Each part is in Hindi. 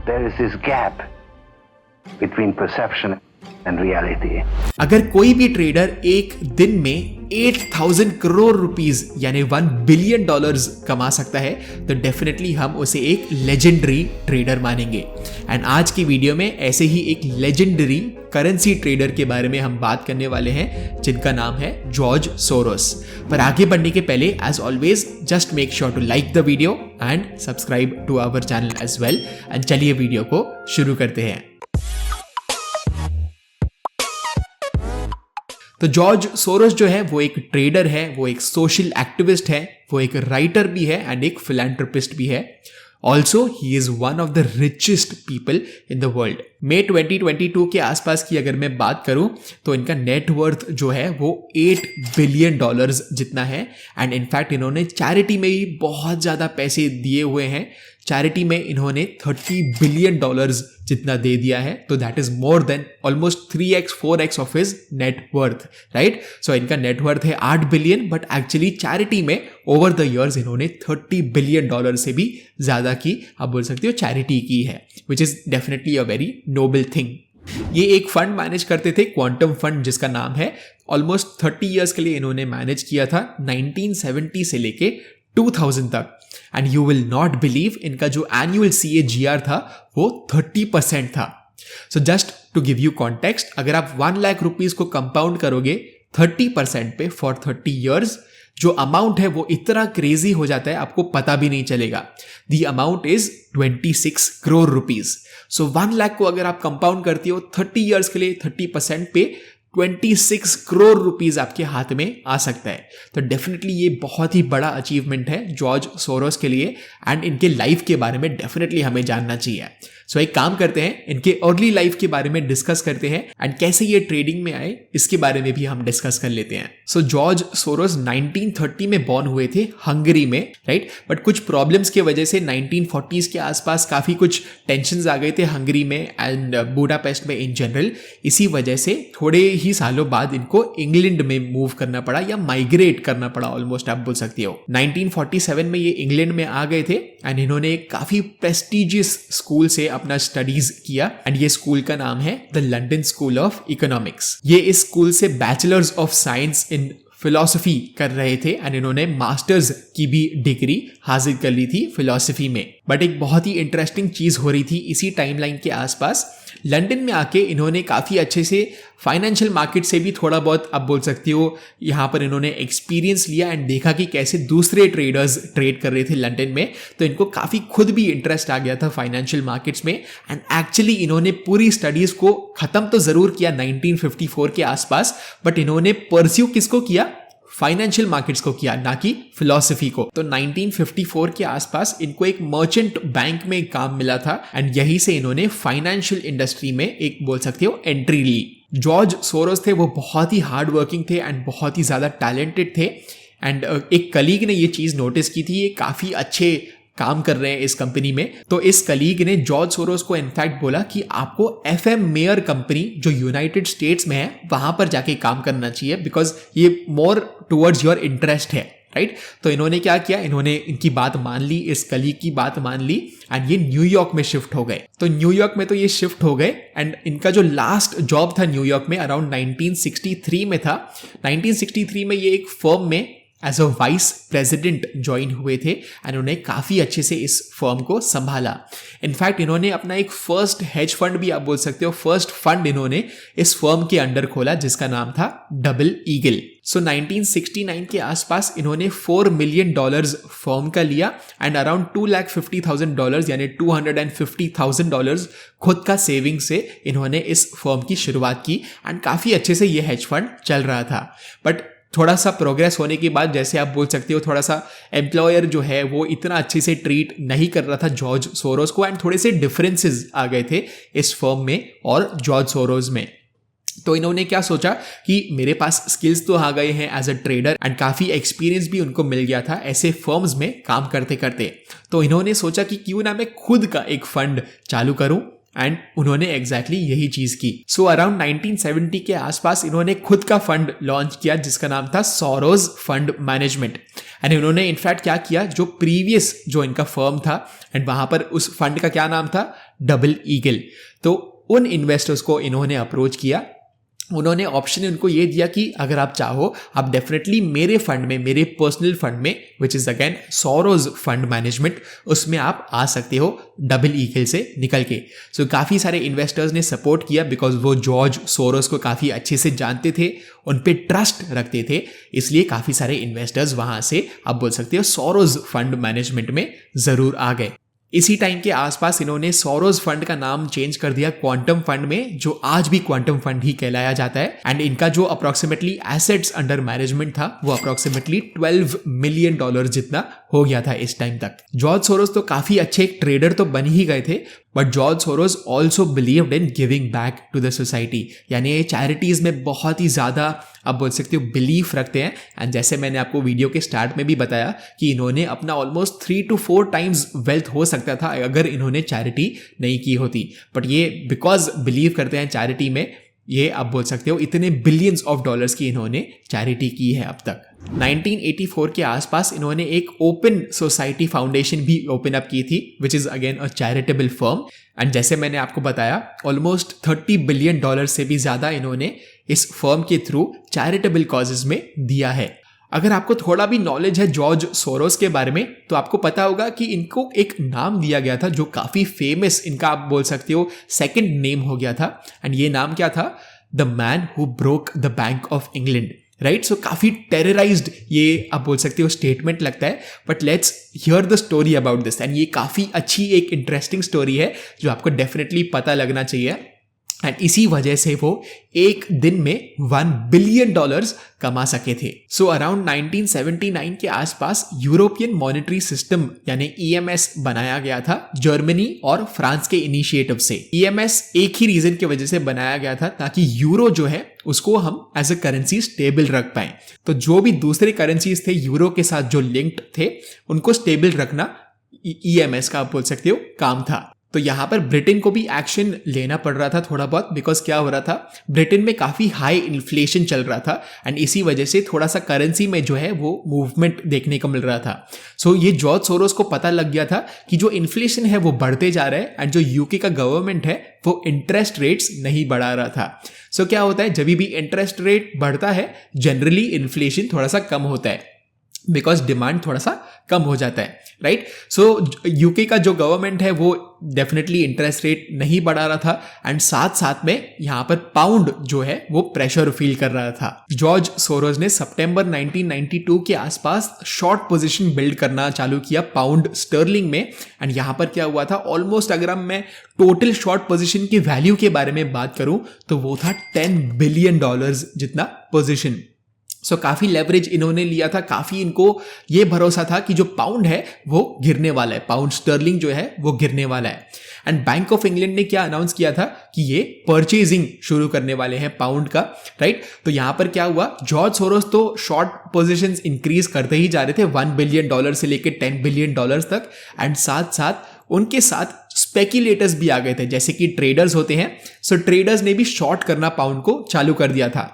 there is this gap between perception and reality. अगर कोई भी ट्रेडर एक दिन में 8,000 करोड़ रुपीस यानी $1 बिलियन कमा सकता है तो डेफिनेटली हम उसे एक लेजेंडरी ट्रेडर मानेंगे। एंड आज की वीडियो में ऐसे ही एक लेजेंडरी करेंसी ट्रेडर के बारे में हम बात करने वाले हैं जिनका नाम है जॉर्ज सोरोस। पर आगे बढ़ने के पहले as always just make sure to like the video and subscribe to our channel as well. And चलिए वीडियो को शुरू करते हैं। तो जॉर्ज सोरोस जो है वो एक ट्रेडर है, वो एक सोशल एक्टिविस्ट है, वो एक राइटर भी है एंड एक फिलैंथ्रोपिस्ट भी है। Also he is one of the richest people in the world. May 2022 के आसपास की अगर मैं बात करूं तो इनका नेटवर्थ जो है वो $8 बिलियन जितना है। एंड इनफैक्ट इन्होंने चैरिटी में भी बहुत ज़्यादा पैसे दिए हुए हैं। चैरिटी में इन्होंने $30 बिलियन जितना दे दिया है, तो that is more than almost 3x 4x of his net worth, right. So इनका नेटवर्थ है $8 बिलियन, बट एक्चुअली चैरिटी में ओवर द इयर्स इन्होंने $30 बिलियन से भी ज्यादा की आप बोल सकते हो चैरिटी की है, which is definitely a very noble thing. ये एक फंड मैनेज करते थे, क्वांटम फंड जिसका नाम है। ऑलमोस्ट 30 इयर्स के लिए इन्होंने मैनेज किया था, 1970 से लेके 2000 तक। And you will not believe इनका जो एनुअल CAGR था वो 30% था। So just to give you context, अगर आप 1 लाख रुपीज को कंपाउंड करोगे 30% पे फॉर 30 इयर्स, जो अमाउंट है वो इतना क्रेजी हो जाता है आपको पता भी नहीं चलेगा। The amount is 26 crore rupees. So 1 lakh को अगर आप कंपाउंड करती हो 30 इयर्स के लिए 30% पे 26 करोड़ रुपीज आपके हाथ में आ सकता है। तो डेफिनेटली ये बहुत ही बड़ा अचीवमेंट है जॉर्ज सोरोस के लिए एंड इनके लाइफ के बारे में डेफिनेटली हमें जानना चाहिए। सो एक काम करते हैं, इनके अर्ली लाइफ के बारे में डिस्कस करते हैं एंड कैसे ये ट्रेडिंग में आए इसके बारे में भी हम डिस्कस कर लेते हैं। सो जॉर्ज सोरोस 1930 में बॉर्न हुए थे हंगरी में, राइट। बट कुछ प्रॉब्लम्स की वजह से 1940s के आसपास काफी कुछ टेंशंस आ गए थे हंगरी में एंड बुडापेस्ट में इन जनरल। इसी वजह से थोड़े ही सालों बाद इनको इंग्लैंड में मूव करना पड़ा या माइग्रेट करना पड़ा, ऑलमोस्ट आप बोल सकते हो। 1947 में ये इंग्लैंड में आ गए थे एंड इन्होंने एक काफी प्रेस्टिजियस स्कूल से अपना स्टडीज किया एंड ये स्कूल का नाम है the London school of economics. ये इस स्कूल से bachelors of science in philosophy कर रहे थे एंड इन्होंने मास्टर्स की भी डिग्री हासिल कर ली थी फिलॉसफी में। बट एक बहुत ही इंटरेस्टिंग चीज हो रही थी इसी टाइमलाइन के आसपास। लंदन में आके इन्होंने काफ़ी अच्छे से फाइनेंशियल मार्केट से भी थोड़ा बहुत आप बोल सकते हो यहाँ पर इन्होंने एक्सपीरियंस लिया एंड देखा कि कैसे दूसरे ट्रेडर्स ट्रेड कर रहे थे लंदन में। तो इनको काफ़ी खुद भी इंटरेस्ट आ गया था फाइनेंशियल मार्केट्स में एंड एक्चुअली इन्होंने पूरी स्टडीज़ को ख़त्म तो ज़रूर किया 1954 के आसपास, बट इन्होंने परस्यू किसको किया? फाइनेंशियल मार्केट्स को किया, ना कि फिलॉसफी को। तो 1954 के आसपास इनको एक मर्चेंट बैंक में काम मिला था एंड यहीं से इन्होंने फाइनेंशियल इंडस्ट्री में एक बोल सकते हो एंट्री ली। जॉर्ज सोरोस थे वो बहुत ही हार्ड वर्किंग थे एंड बहुत ही ज़्यादा टैलेंटेड थे एंड एक कलीग ने ये चीज़ नोटिस की थी, ये काफ़ी अच्छे काम कर रहे हैं इस कंपनी में। तो इस कलीग ने जॉर्ज सोरोस को इनफैक्ट बोला कि आपको FM मेयर कंपनी जो यूनाइटेड स्टेट्स में है वहां पर जाके काम करना चाहिए, बिकॉज ये मोर टुवर्ड्स योर इंटरेस्ट है, राइट। तो इन्होंने क्या किया, इन्होंने इनकी बात मान ली, इस कलीग की बात मान ली एंड ये न्यूयॉर्क में शिफ्ट हो गए। तो न्यूयॉर्क में तो ये शिफ्ट हो गए एंड इनका जो लास्ट जॉब था न्यूयॉर्क में अराउंड 1963 में था। 1963 में ये एक फर्म में as a vice president join हुए थे एंड उन्हें काफ़ी अच्छे से इस फर्म को संभाला। इनफैक्ट इन्होंने अपना एक फर्स्ट हेज फंड भी आप बोल सकते हो, फर्स्ट फंड इन्होंने इस फर्म के अंडर खोला जिसका नाम था डबल ईगल। सो 1969 के आसपास इन्होंने $4 मिलियन फर्म का लिया एंड अराउंड $250,000 यानी $250,000 खुद का सेविंग से इन्होंने इस फर्म की शुरुआत की एंड काफ़ी अच्छे से ये हेज फंड चल रहा था। बट थोड़ा सा प्रोग्रेस होने के बाद, जैसे आप बोल सकते हो, थोड़ा सा एम्प्लॉयर जो है वो इतना अच्छे से ट्रीट नहीं कर रहा था जॉर्ज सोरोस को एंड थोड़े से डिफरेंसेस आ गए थे इस फर्म में और जॉर्ज सोरोस में। तो इन्होंने क्या सोचा कि मेरे पास स्किल्स तो आ गए हैं एज अ ट्रेडर एंड काफ़ी एक्सपीरियंस भी उनको मिल गया था ऐसे फर्म्स में काम करते करते। तो इन्होंने सोचा कि क्यों ना मैं खुद का एक फंड चालू करूं एंड उन्होंने एग्जैक्टली यही चीज की। सो अराउंड 1970 के आसपास इन्होंने खुद का फंड लॉन्च किया जिसका नाम था सोरोस फंड मैनेजमेंट। एंड इन्होंने इनफैक्ट क्या किया, जो प्रीवियस जो इनका फर्म था एंड वहां पर उस फंड का क्या नाम था, डबल ईगल, तो उन इन्वेस्टर्स को इन्होंने अप्रोच किया। उन्होंने ऑप्शन उनको ये दिया कि अगर आप चाहो आप डेफिनेटली मेरे फंड में, मेरे पर्सनल फंड में, which is again Soros fund management, उसमें आप आ सकते हो डबल ईगल से निकल के। सो काफ़ी सारे इन्वेस्टर्स ने सपोर्ट किया बिकॉज वो जॉर्ज सोरोस को काफ़ी अच्छे से जानते थे, उन पे ट्रस्ट रखते थे, इसलिए काफ़ी सारे इन्वेस्टर्स वहाँ से आप बोल सकते हो सोरोस फंड मैनेजमेंट में ज़रूर आ गए। इसी टाइम के आसपास इन्होंने सोरोस फंड का नाम चेंज कर दिया क्वांटम फंड में, जो आज भी क्वांटम फंड ही कहलाया जाता है। एंड इनका जो अप्रोक्सीमेटली एसेट्स अंडर मैनेजमेंट था वो अप्रोक्सीमेटली $12 मिलियन जितना हो गया था इस टाइम तक। जॉर्ज सोरोस तो काफी अच्छे एक ट्रेडर तो बन ही गए थे, but George Soros also believed in giving back to the society, यानी ये चैरिटीज में बहुत ही ज्यादा आप बोल सकते हो बिलीफ रखते हैं। एंड जैसे मैंने आपको वीडियो के स्टार्ट में भी बताया कि इन्होंने अपना ऑलमोस्ट 3 to 4 टाइम्स वेल्थ हो सकता था अगर इन्होंने चैरिटी नहीं की होती, बट ये बिकॉज बिलीव करते हैं चैरिटी में, ये आप बोल सकते हो इतने बिलियंस ऑफ डॉलर्स की इन्होंने चैरिटी की है अब तक। 1984 के आसपास इन्होंने एक ओपन सोसाइटी फाउंडेशन भी ओपन अप की थी, which is again a charitable firm. And जैसे मैंने आपको बताया ऑलमोस्ट $30 बिलियन से भी ज्यादा इन्होंने इस फर्म के थ्रू चैरिटेबल कॉजेज में दिया है। अगर आपको थोड़ा भी नॉलेज है जॉर्ज सोरोस के बारे में तो आपको पता होगा कि इनको एक नाम दिया गया था जो काफी फेमस, इनका आप बोल सकते हो सेकंड नेम हो गया था। एंड ये नाम क्या था, the man who broke the bank of England, right. So काफी टेरराइज्ड ये आप बोल सकते हो स्टेटमेंट लगता है, but let's hear the story about this. And ये काफी अच्छी एक इंटरेस्टिंग स्टोरी है जो आपको डेफिनेटली पता लगना चाहिए। एंड इसी वजह से वो एक दिन में $1 बिलियन कमा सके थे। सो अराउंड 1979 के आसपास यूरोपियन मॉनेटरी सिस्टम यानी EMS बनाया गया था जर्मनी और फ्रांस के इनिशिएटिव से। EMS एक ही रीजन की वजह से बनाया गया था ताकि यूरो जो है उसको हम एज अ करेंसी स्टेबल रख पाए। तो जो भी दूसरे करेंसीज थे यूरो के साथ जो लिंक्ड थे उनको स्टेबल रखना EMS का आप बोल सकते हो काम था। तो यहां पर ब्रिटेन को भी एक्शन लेना पड़ रहा था थोड़ा बहुत, बिकॉज क्या हो रहा था, ब्रिटेन में काफी हाई इन्फ्लेशन चल रहा था एंड इसी वजह से थोड़ा सा करेंसी में जो है वो मूवमेंट देखने को मिल रहा था। सो ये जॉर्ज सोरोस को पता लग गया था कि जो इन्फ्लेशन है वो बढ़ते जा रहा है एंड जो यूके का गवर्नमेंट है वो इंटरेस्ट रेट्स नहीं बढ़ा रहा था। सो क्या होता है, जब भी इंटरेस्ट रेट बढ़ता है जनरली इन्फ्लेशन थोड़ा सा कम होता है बिकॉज डिमांड थोड़ा सा कम हो जाता है, राइट। सो यूके का जो गवर्नमेंट है वो डेफिनेटली इंटरेस्ट रेट नहीं बढ़ा रहा था एंड साथ साथ में यहां पर पाउंड जो है वो प्रेशर फील कर रहा था। जॉर्ज सोरोस ने सितंबर 1992 के आसपास शॉर्ट पोजीशन बिल्ड करना चालू किया पाउंड स्टर्लिंग में। एंड यहां पर क्या हुआ था, ऑलमोस्ट अगर मैं टोटल शॉर्ट पोजीशन की वैल्यू के बारे में बात करूं तो वो था $10 बिलियन जितना पोजीशन। सो काफी लेवरेज इन्होंने लिया था, काफी इनको ये भरोसा था कि जो पाउंड है वो गिरने वाला है, पाउंड स्टर्लिंग जो है वो गिरने वाला है। एंड बैंक ऑफ इंग्लैंड ने क्या अनाउंस किया था कि ये परचेजिंग शुरू करने वाले हैं पाउंड का, राइट। तो यहां पर क्या हुआ, जॉर्ज सोरोस तो शॉर्ट पोजीशंस इंक्रीज करते ही जा रहे थे $1 बिलियन से लेकर $10 बिलियन तक। एंड साथ साथ उनके साथ स्पेक्युलेटर्स भी आ गए थे जैसे कि ट्रेडर्स होते हैं। सो ट्रेडर्स ने भी शॉर्ट करना पाउंड को चालू कर दिया था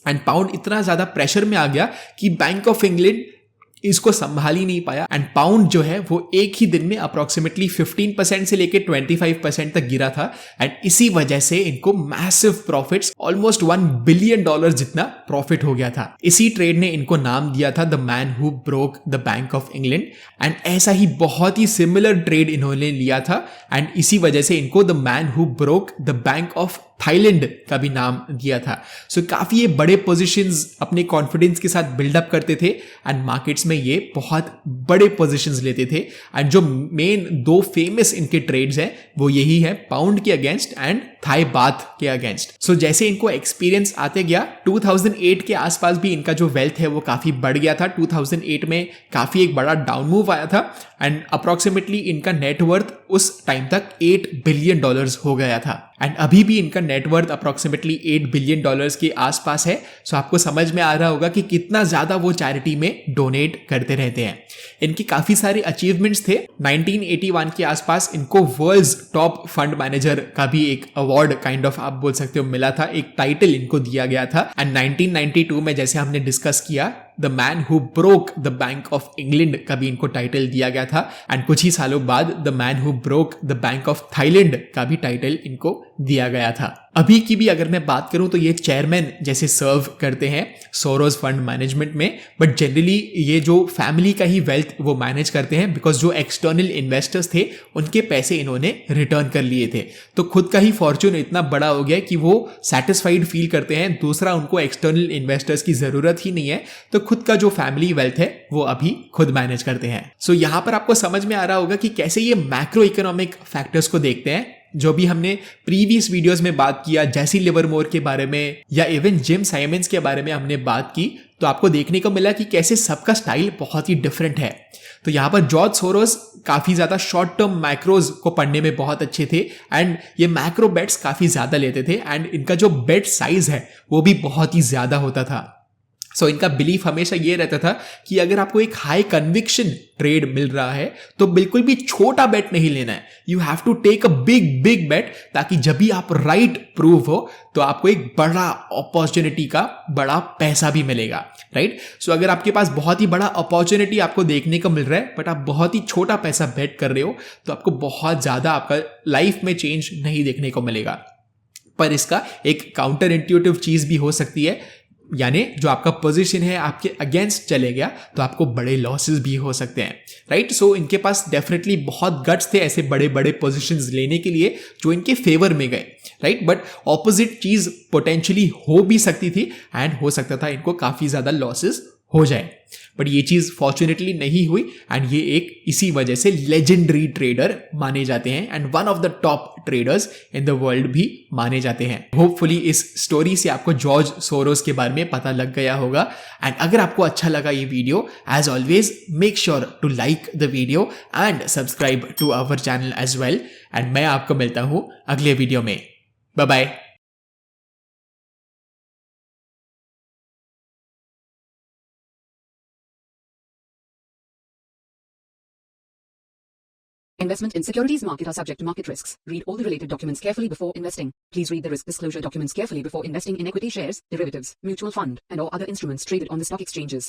एंड पाउंड इतना ज्यादा प्रेशर में आ गया कि बैंक ऑफ इंग्लैंड इसको संभाल ही नहीं पाया एंड पाउंड जो है वो एक ही दिन में अप्रोक्सीमेटली 15% से लेके 25% तक गिरा था। एंड इसी वजह से इनको मैसिव प्रॉफिट्स, ऑलमोस्ट $1 बिलियन जितना प्रॉफिट हो गया था। इसी ट्रेड ने इनको नाम दिया था the man who broke the bank of England. And ऐसा ही बहुत ही सिमिलर ट्रेड इन्होंने लिया था एंड इसी वजह से इनको the man who broke the bank of Thailand का भी नाम दिया था। सो काफी ये बड़े पोजीशंस अपने कॉन्फिडेंस के साथ बिल्डअप करते थे एंड मार्केट्स में ये बहुत बड़े पोजीशंस लेते थे। एंड जो मेन 2 फेमस इनके ट्रेड्स हैं वो यही है, पाउंड के अगेंस्ट एंड थाई बाथ के अगेंस्ट। सो जैसे इनको एक्सपीरियंस आते गया 2008 के आसपास भी इनका जो वेल्थ है वो काफी बढ़ गया था। 2008 में काफी एक बड़ा डाउन मूव आया था एंड अप्रोक्सीमेटली इनका नेटवर्थ उस टाइम तक $8 बिलियन हो गया था। एंड अभी भी इनका नेटवर्थ अप्रोक्सीमेटली $8 बिलियन के आसपास है। सो आपको समझ में आ रहा होगा कि कितना ज्यादा वो चैरिटी में डोनेट करते रहते हैं। इनके काफी सारे अचीवमेंट्स थे। 1981 के आसपास इनको वर्ल्ड्स टॉप फंड मैनेजर का भी एक अवार्ड काइंड ऑफ आप बोल सकते हो मिला था, एक टाइटल इनको दिया गया था। एंड 1992 में जैसे हमने डिस्कस किया, the man who broke the bank of England का भी इनको टाइटल दिया गया था। एंड कुछ ही सालों बाद the man who broke the bank of Thailand का भी टाइटल इनको दिया गया था। अभी की भी अगर मैं बात करूं तो ये चेयरमैन जैसे सर्व करते हैं सोरोस फंड मैनेजमेंट में, बट जनरली ये जो फैमिली का ही वेल्थ वो मैनेज करते हैं, बिकॉज जो एक्सटर्नल इन्वेस्टर्स थे उनके पैसे इन्होंने रिटर्न कर लिए थे। तो खुद का ही फॉर्च्यून इतना बड़ा हो गया कि वो सेटिस्फाइड फील करते हैं, दूसरा उनको एक्सटर्नल इन्वेस्टर्स की जरूरत ही नहीं है, तो खुद का जो फैमिली वेल्थ है वो अभी खुद मैनेज करते हैं। सो यहां पर आपको समझ में आ रहा होगा कि कैसे ये मैक्रो इकोनॉमिक फैक्टर्स को देखते हैं, जो भी हमने प्रीवियस वीडियोस में बात किया, जैसी लिवरमोर के बारे में या इवन जिम साइमंस के बारे में हमने बात की, तो आपको देखने को मिला कि कैसे सबका स्टाइल बहुत ही डिफरेंट है। तो यहां पर जॉर्ज सोरोस काफी ज्यादा शॉर्ट टर्म मैक्रोज को पढ़ने में बहुत अच्छे थे एंड ये मैक्रो बेट्स काफी ज्यादा लेते थे एंड इनका जो बेट साइज है वो भी बहुत ही ज्यादा होता था। सो इनका बिलीफ हमेशा ये रहता था कि अगर आपको एक हाई कन्विक्शन ट्रेड मिल रहा है तो बिल्कुल भी छोटा बेट नहीं लेना है, you have to take a big bet, ताकि जब भी आप राइट प्रूव हो तो आपको एक बड़ा अपॉर्चुनिटी का बड़ा पैसा भी मिलेगा, राइट। सो अगर आपके पास बहुत ही बड़ा अपॉर्चुनिटी आपको देखने को मिल रहा है बट आप बहुत ही छोटा पैसा बेट कर रहे हो, तो आपको बहुत ज्यादा आपका लाइफ में चेंज नहीं देखने को मिलेगा। पर इसका एक काउंटर इंट्यूटिव चीज भी हो सकती है, यानी जो आपका पोजीशन है आपके अगेंस्ट चले गया तो आपको बड़े लॉसेस भी हो सकते हैं, राइट। सो इनके पास डेफिनेटली बहुत गट्स थे ऐसे बड़े बड़े पोजीशंस लेने के लिए जो इनके फेवर में गए, राइट। बट ऑपोजिट चीज पोटेंशियली हो भी सकती थी एंड हो सकता था इनको काफी ज्यादा लॉसेस हो जाए, बट ये चीज फॉर्चुनेटली नहीं हुई एंड ये एक इसी वजह से लेजेंडरी ट्रेडर माने जाते हैं and one of the top traders in the world भी माने जाते हैं। होपफुली इस स्टोरी से आपको जॉर्ज सोरोस के बारे में पता लग गया होगा एंड अगर आपको अच्छा लगा ये video, as always make sure to like the video and subscribe to our channel as well. And मैं आपको मिलता हूं अगले वीडियो में। Bye bye. Investment in securities market are subject to market risks. Read all the related documents carefully before investing. Please read the risk disclosure documents carefully before investing in equity shares, derivatives, mutual fund, and or other instruments traded on the stock exchanges.